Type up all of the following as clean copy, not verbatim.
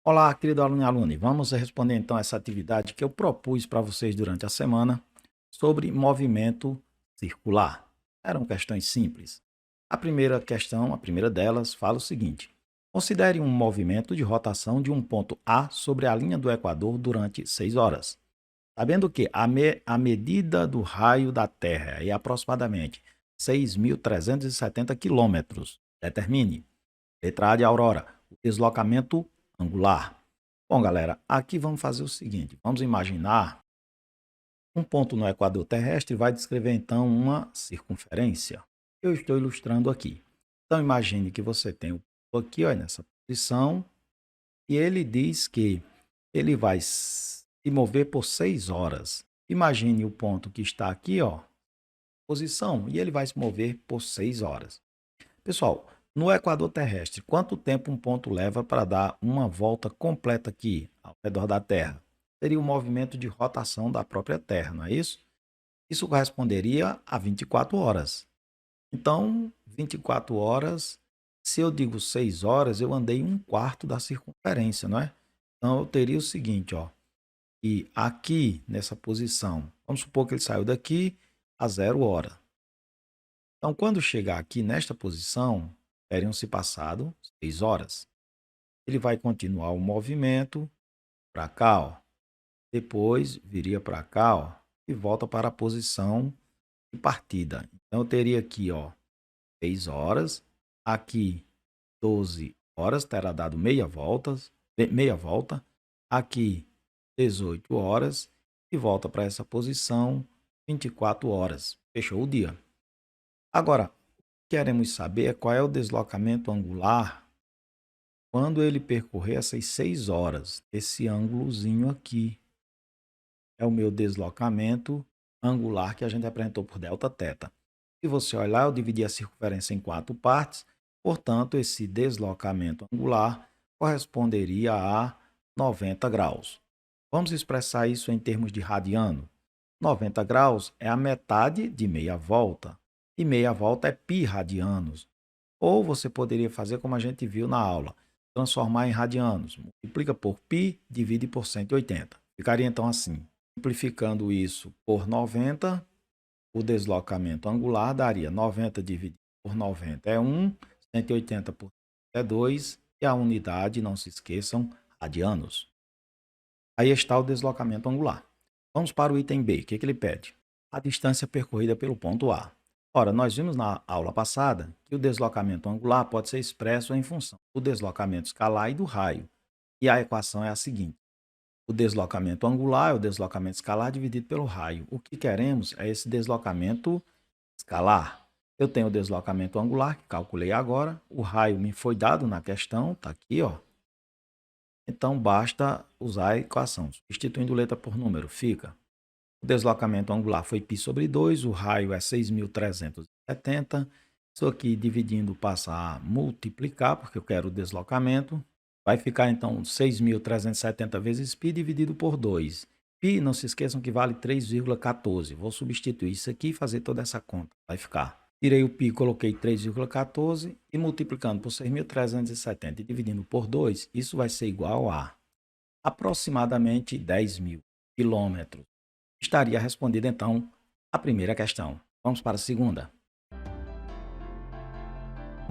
Olá, querido aluno e aluna. Vamos responder então essa atividade que eu propus para vocês durante a semana sobre movimento circular. Eram questões simples. A primeira questão, a primeira delas, fala o seguinte: considere um movimento de rotação de um ponto A sobre a linha do Equador durante 6 horas. Sabendo que a medida do raio da Terra é aproximadamente 6.370 quilômetros, determine. Letra A de Aurora, o deslocamento angular. Bom, galera, aqui vamos fazer o seguinte: vamos imaginar um ponto no equador terrestre vai descrever então uma circunferência. Eu estou ilustrando aqui. Então, imagine que você tem o ponto aqui, ó, nessa posição, e ele diz que ele vai se mover por 6 horas. Imagine o ponto que está aqui, ó, posição, e ele vai se mover por 6 horas. Pessoal, no equador terrestre, quanto tempo um ponto leva para dar uma volta completa aqui ao redor da Terra? Seria o movimento de rotação da própria Terra, não é isso? Isso corresponderia a 24 horas. Então, 24 horas, se eu digo 6 horas, eu andei um quarto da circunferência, não é? Então, eu teria o seguinte, ó, e aqui nessa posição, vamos supor que ele saiu daqui a 0 hora. Então, quando chegar aqui nesta posição, teriam se passado 6 horas. Ele vai continuar o movimento para cá, ó. Depois viria para cá, ó, e volta para a posição de partida. Então, eu teria aqui, ó, 6 horas. Aqui, 12 horas, terá dado meia volta. Aqui, 18 horas. E volta para essa posição, 24 horas. Fechou o dia. Agora, queremos saber qual é o deslocamento angular quando ele percorrer essas 6 horas. Esse ângulozinho aqui é o meu deslocamento angular que a gente apresentou por delta θ. Se você olhar, eu dividi a circunferência em 4 partes, portanto, esse deslocamento angular corresponderia a 90 graus. Vamos expressar isso em termos de radiano. 90 graus é a metade de meia volta, e meia volta é π radianos. Ou você poderia fazer como a gente viu na aula, transformar em radianos. Multiplica por π, divide por 180. Ficaria então assim, simplificando isso por 90, o deslocamento angular daria 90 dividido por 90 é 1, 180 por 100 é 2, e a unidade, não se esqueçam, radianos. Aí está o deslocamento angular. Vamos para o item B. O que ele pede? A distância percorrida pelo ponto A. Ora, nós vimos na aula passada que o deslocamento angular pode ser expresso em função do deslocamento escalar e do raio. E a equação é a seguinte: o deslocamento angular é o deslocamento escalar dividido pelo raio. O que queremos é esse deslocamento escalar. Eu tenho o deslocamento angular, que calculei agora. O raio me foi dado na questão, está aqui, ó. Então, basta usar a equação. Substituindo letra por número, fica: o deslocamento angular foi π sobre 2, o raio é 6.370. Isso aqui dividindo passa a multiplicar, porque eu quero o deslocamento. Vai ficar então 6.370 vezes π dividido por 2. Π, não se esqueçam que vale 3,14. Vou substituir isso aqui e fazer toda essa conta. Vai ficar. Tirei o π, coloquei 3,14 e multiplicando por 6.370 e dividindo por 2, isso vai ser igual a aproximadamente 10.000 quilômetros. Estaria respondida então a primeira questão. Vamos para a segunda.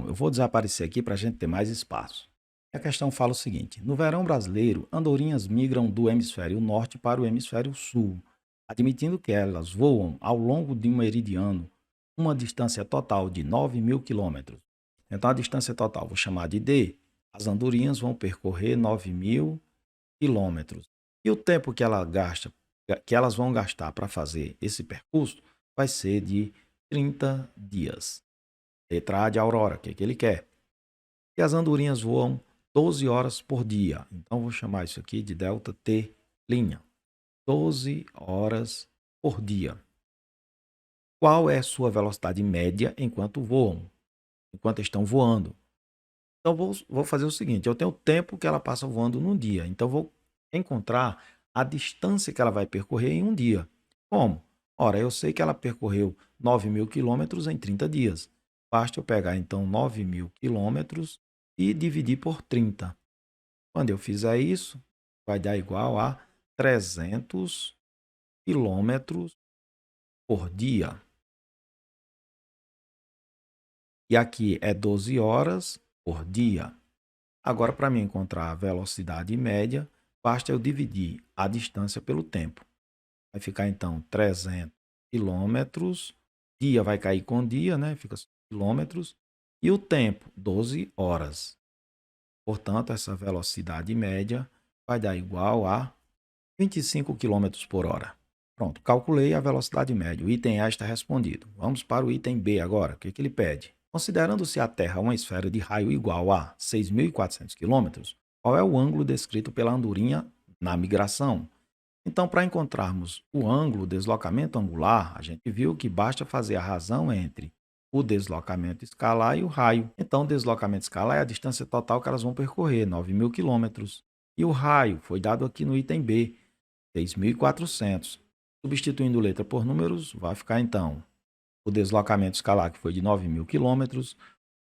Eu vou desaparecer aqui para a gente ter mais espaço. A questão fala o seguinte: no verão brasileiro, andorinhas migram do hemisfério norte para o hemisfério sul, admitindo que elas voam ao longo de um meridiano uma distância total de 9.000 quilômetros. Então, a distância total vou chamar de D. As andorinhas vão percorrer 9.000 quilômetros. E o tempo que elas vão gastar para fazer esse percurso vai ser de 30 dias. Letra A de Aurora, o que ele quer? E as andorinhas voam 12 horas por dia. Então, vou chamar isso aqui de delta T'. 12 horas por dia. Qual é a sua velocidade média enquanto voam? Enquanto estão voando? Então, vou fazer o seguinte: eu tenho o tempo que ela passa voando num dia. Então, vou encontrar a distância que ela vai percorrer em um dia. Como? Ora, eu sei que ela percorreu 9.000 quilômetros em 30 dias. Basta eu pegar, então, 9.000 quilômetros e dividir por 30. Quando eu fizer isso, vai dar igual a 300 quilômetros por dia. E aqui é 12 horas por dia. Agora, para mim encontrar a velocidade média, basta eu dividir a distância pelo tempo. Vai ficar então 300 quilômetros. Dia vai cair com dia, né? Fica quilômetros. E o tempo, 12 horas. Portanto, essa velocidade média vai dar igual a 25 quilômetros por hora. Pronto, calculei a velocidade média. O item A está respondido. Vamos para o item B agora. O que ele pede? Considerando-se a Terra uma esfera de raio igual a 6.400 quilômetros, qual é o ângulo descrito pela andorinha na migração? Então, para encontrarmos o ângulo, deslocamento angular, a gente viu que basta fazer a razão entre o deslocamento escalar e o raio. Então, o deslocamento escalar é a distância total que elas vão percorrer, 9.000 quilômetros. E o raio foi dado aqui no item B, 6.400. Substituindo letra por números, vai ficar então o deslocamento escalar, que foi de 9.000 quilômetros,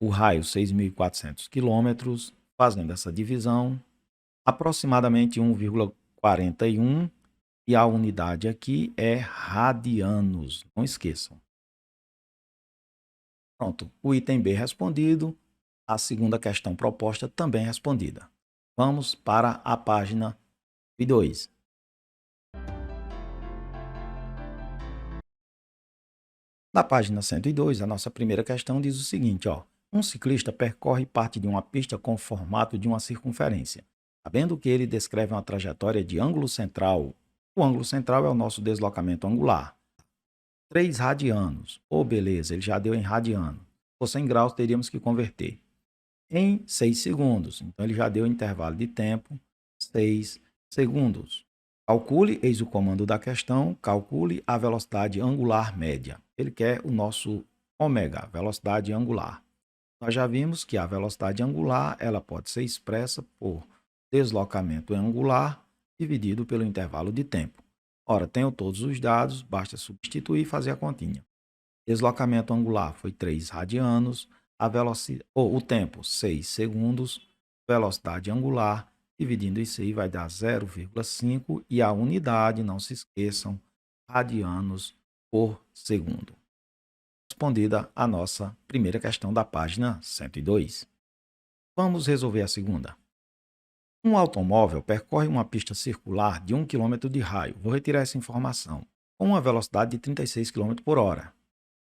o raio 6.400 quilômetros, fazendo essa divisão, aproximadamente 1,41, e a unidade aqui é radianos, não esqueçam. Pronto, o item B respondido, a segunda questão proposta também respondida. Vamos para a página 2. Na página 102, a nossa primeira questão diz o seguinte, ó: um ciclista percorre parte de uma pista com o formato de uma circunferência. Sabendo que ele descreve uma trajetória de ângulo central, o ângulo central é o nosso deslocamento angular. 3 radianos. Oh, beleza, ele já deu em radiano. Se fosse em graus, teríamos que converter em 6 segundos. Então, ele já deu intervalo de tempo, 6 segundos. Calcule, eis o comando da questão, calcule a velocidade angular média. Ele quer o nosso ômega, velocidade angular. Nós já vimos que a velocidade angular ela pode ser expressa por deslocamento angular dividido pelo intervalo de tempo. Ora, tenho todos os dados, basta substituir e fazer a continha. Deslocamento angular foi 3 radianos, o tempo 6 segundos, velocidade angular, dividindo isso aí vai dar 0,5 e a unidade, não se esqueçam, radianos por segundo. Respondida a nossa primeira questão da página 102. Vamos resolver a segunda. Um automóvel percorre uma pista circular de 1 km de raio. Vou retirar essa informação. Com uma velocidade de 36 km por hora.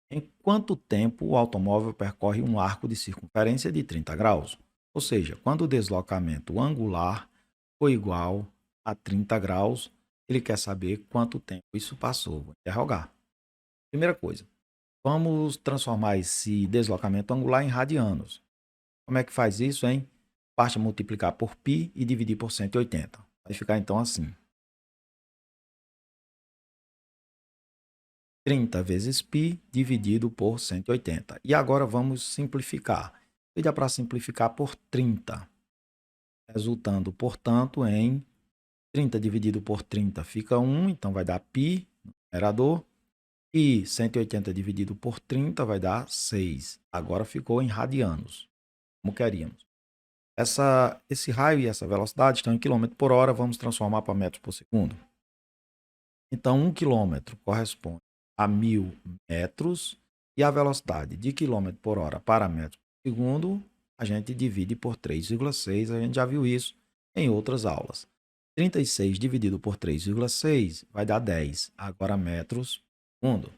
Em quanto tempo o automóvel percorre um arco de circunferência de 30 graus? Ou seja, quando o deslocamento angular for igual a 30 graus, ele quer saber quanto tempo isso passou. Vou interrogar. Primeira coisa, vamos transformar esse deslocamento angular em radianos. Como é que faz isso, hein? Basta multiplicar por π e dividir por 180. Vai ficar então assim. 30 vezes π dividido por 180. E agora vamos simplificar. E dá para simplificar por 30. Resultando, portanto, em 30 dividido por 30 fica 1, então vai dar π no numerador. E 180 dividido por 30 vai dar 6. Agora ficou em radianos, como queríamos. Esse raio e essa velocidade estão em km por hora, vamos transformar para metros por segundo. Então, 1 km corresponde a 1.000 metros e a velocidade de km por hora para metros por segundo, a gente divide por 3,6, a gente já viu isso em outras aulas. 36 dividido por 3,6 vai dar 10, agora metros por segundo.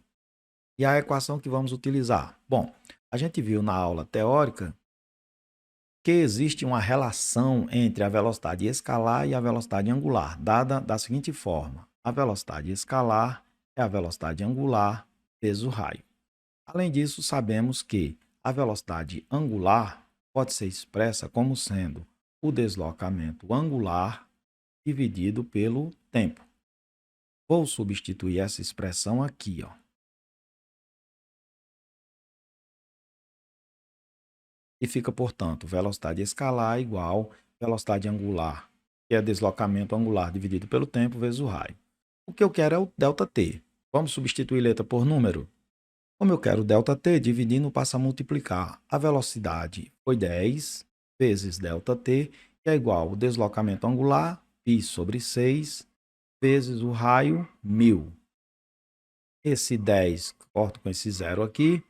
E a equação que vamos utilizar? Bom, a gente viu na aula teórica que existe uma relação entre a velocidade escalar e a velocidade angular, dada da seguinte forma: a velocidade escalar é a velocidade angular vezes o raio. Além disso, sabemos que a velocidade angular pode ser expressa como sendo o deslocamento angular dividido pelo tempo. Vou substituir essa expressão aqui, ó. E fica, portanto, velocidade escalar igual velocidade angular, que é deslocamento angular dividido pelo tempo vezes o raio. O que eu quero é o ΔT. Vamos substituir letra por número? Como eu quero ΔT, dividindo, passa a multiplicar. A velocidade foi 10 vezes ΔT, que é igual ao deslocamento angular, π sobre 6, vezes o raio, 1000. Esse 10, corto com esse zero aqui.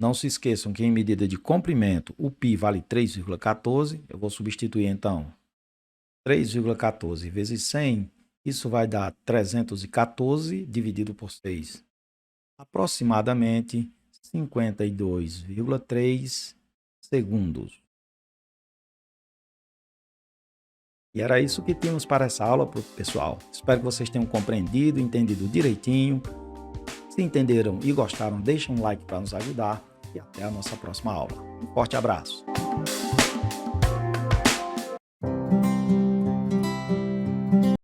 Não se esqueçam que em medida de comprimento, o π vale 3,14. Eu vou substituir, então, 3,14 vezes 100. Isso vai dar 314 dividido por 6. Aproximadamente 52,3 segundos. E era isso que tínhamos para essa aula, pessoal. Espero que vocês tenham compreendido, entendido direitinho. Se entenderam e gostaram, deixem um like para nos ajudar. E até a nossa próxima aula. Um forte abraço!